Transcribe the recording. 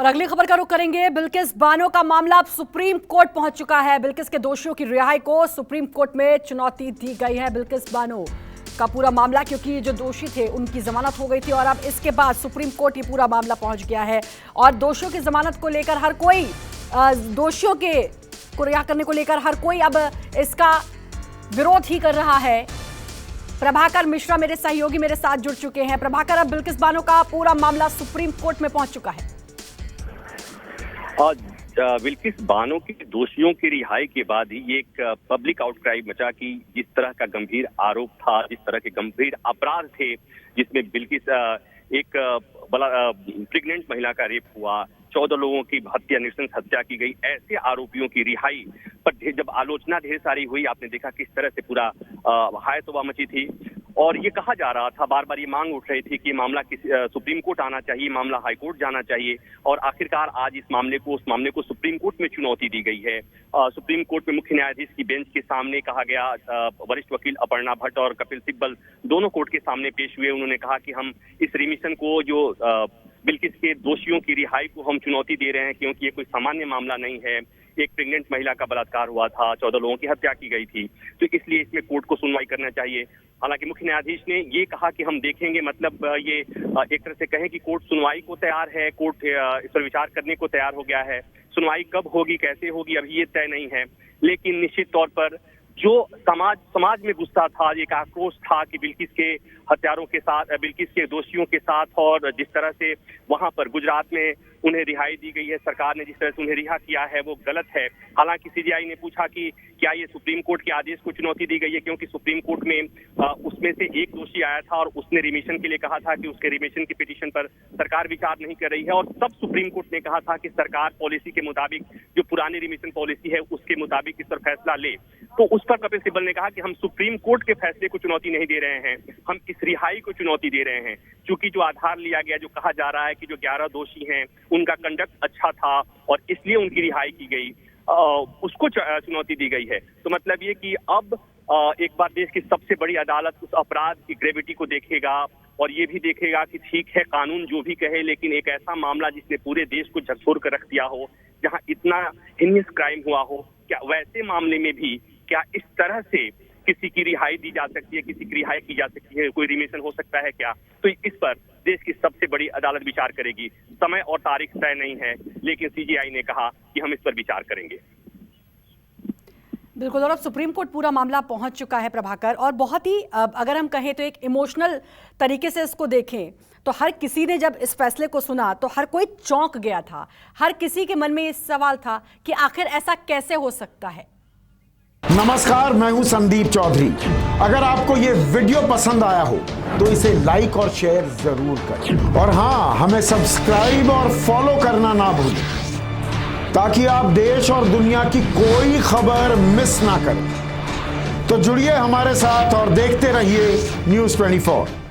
और अगली खबर का रुख करेंगे। बिल्किस बानो का मामला अब सुप्रीम कोर्ट पहुंच चुका है। बिल्किस के दोषियों की रिहाई को सुप्रीम कोर्ट में चुनौती दी गई है। बिल्किस बानो का पूरा मामला, क्योंकि जो दोषी थे उनकी जमानत हो गई थी और अब इसके बाद सुप्रीम कोर्ट ये पूरा मामला पहुंच गया है और दोषियों की जमानत को लेकर हर कोई, दोषियों के को रिहा करने को लेकर हर कोई अब इसका विरोध ही कर रहा है। प्रभाकर मिश्रा मेरे सहयोगी मेरे साथ जुड़ चुके हैं। प्रभाकर, अब बिल्किस बानो का पूरा मामला सुप्रीम कोर्ट में पहुंच चुका है। बिल्किस बानो के दोषियों की रिहाई के बाद ही ये एक पब्लिक आउटक्राई मचा कि जिस तरह का गंभीर आरोप था, जिस तरह के गंभीर अपराध थे, जिसमें बिल्किस एक प्रेग्नेंट महिला का रेप हुआ, 14 लोगों की हत्या, नृशंस हत्या की गई, ऐसे आरोपियों की रिहाई पर जब आलोचना ढेर सारी हुई, आपने देखा किस तरह से पूरा हाय तौबा मची थी। और ये कहा जा रहा था, बार बार ये मांग उठ रही थी कि मामला सुप्रीम कोर्ट आना चाहिए, मामला हाई कोर्ट जाना चाहिए। और आखिरकार आज उस मामले को सुप्रीम कोर्ट में चुनौती दी गई है। सुप्रीम कोर्ट में मुख्य न्यायाधीश की बेंच के सामने कहा गया, वरिष्ठ वकील अपर्णा भट्ट और कपिल सिब्बल दोनों कोर्ट के सामने पेश हुए। उन्होंने कहा कि हम इस रिमिशन को, जो बिल्किस के दोषियों की रिहाई को हम चुनौती दे रहे हैं, क्योंकि ये कोई सामान्य मामला नहीं है। एक प्रेग्नेंट महिला का बलात्कार हुआ था, 14 लोगों की हत्या की गई थी, तो इसलिए इसमें कोर्ट को सुनवाई करना चाहिए। हालांकि मुख्य न्यायाधीश ने ये कहा कि हम देखेंगे, मतलब ये एक तरह से कहें कि कोर्ट सुनवाई को तैयार है, कोर्ट इस पर विचार करने को तैयार हो गया है। सुनवाई कब होगी, कैसे होगी, अभी ये तय नहीं है। लेकिन निश्चित तौर पर जो समाज में गुस्सा था, एक आक्रोश था कि बिल्किस के हत्यारों के साथ, बिल्किस के दोषियों के साथ, और जिस तरह से वहां पर गुजरात में उन्हें रिहाई दी गई है, सरकार ने जिस तरह से उन्हें रिहा किया है वो गलत है। हालांकि सीबीआई ने पूछा कि क्या ये सुप्रीम कोर्ट के आदेश को चुनौती दी गई है, क्योंकि सुप्रीम कोर्ट में उसमें से एक दोषी आया था और उसने रिमिशन के लिए कहा था कि उसके रिमिशन की पिटीशन पर सरकार विचार नहीं कर रही है। और तब सुप्रीम कोर्ट ने कहा था कि सरकार पॉलिसी के मुताबिक, जो पुरानी रिमिशन पॉलिसी है उसके मुताबिक इस पर फैसला ले। तो उस पर कपिल सिब्बल ने कहा कि हम सुप्रीम कोर्ट के फैसले को चुनौती नहीं दे रहे हैं, हम इस रिहाई को चुनौती दे रहे हैं। क्योंकि जो आधार लिया गया, जो कहा जा रहा है कि जो 11 दोषी हैं उनका कंडक्ट अच्छा था और इसलिए उनकी रिहाई की गई, उसको चुनौती दी गई है। तो मतलब ये कि अब एक बार देश की सबसे बड़ी अदालत उस अपराध की ग्रेविटी को देखेगा और ये भी देखेगा कि ठीक है, कानून जो भी कहे, लेकिन एक ऐसा मामला जिसने पूरे देश को झकझोर कर रख दिया हो, जहां इतना हिनियस क्राइम हुआ हो, क्या वैसे मामले में भी क्या इस तरह से किसी की रिहाई दी जा सकती है, किसी की रिहाई की जा सकती है, कोई रिमिशन हो सकता है क्या? तो इस पर देश की सबसे बड़ी अदालत विचार करेगी। समय और तारीख तय नहीं है, लेकिन सीजीआई ने कहा कि हम इस पर विचार करेंगे। बिल्कुल, और अब सुप्रीम कोर्ट पूरा मामला पहुंच चुका है प्रभाकर, और बहुत ही अगर हम कहें तो एक इमोशनल तरीके से इसको देखें तो हर किसी ने जब इस फैसले को सुना तो हर कोई चौंक गया था। हर किसी के मन में ये सवाल था कि आखिर ऐसा कैसे हो सकता है। नमस्कार, मैं हूं संदीप चौधरी। अगर आपको ये वीडियो पसंद आया हो तो इसे लाइक और शेयर जरूर करें, और हाँ, हमें सब्सक्राइब और फॉलो करना ना भूलें, ताकि आप देश और दुनिया की कोई खबर मिस ना करें। तो जुड़िए हमारे साथ और देखते रहिए News 24।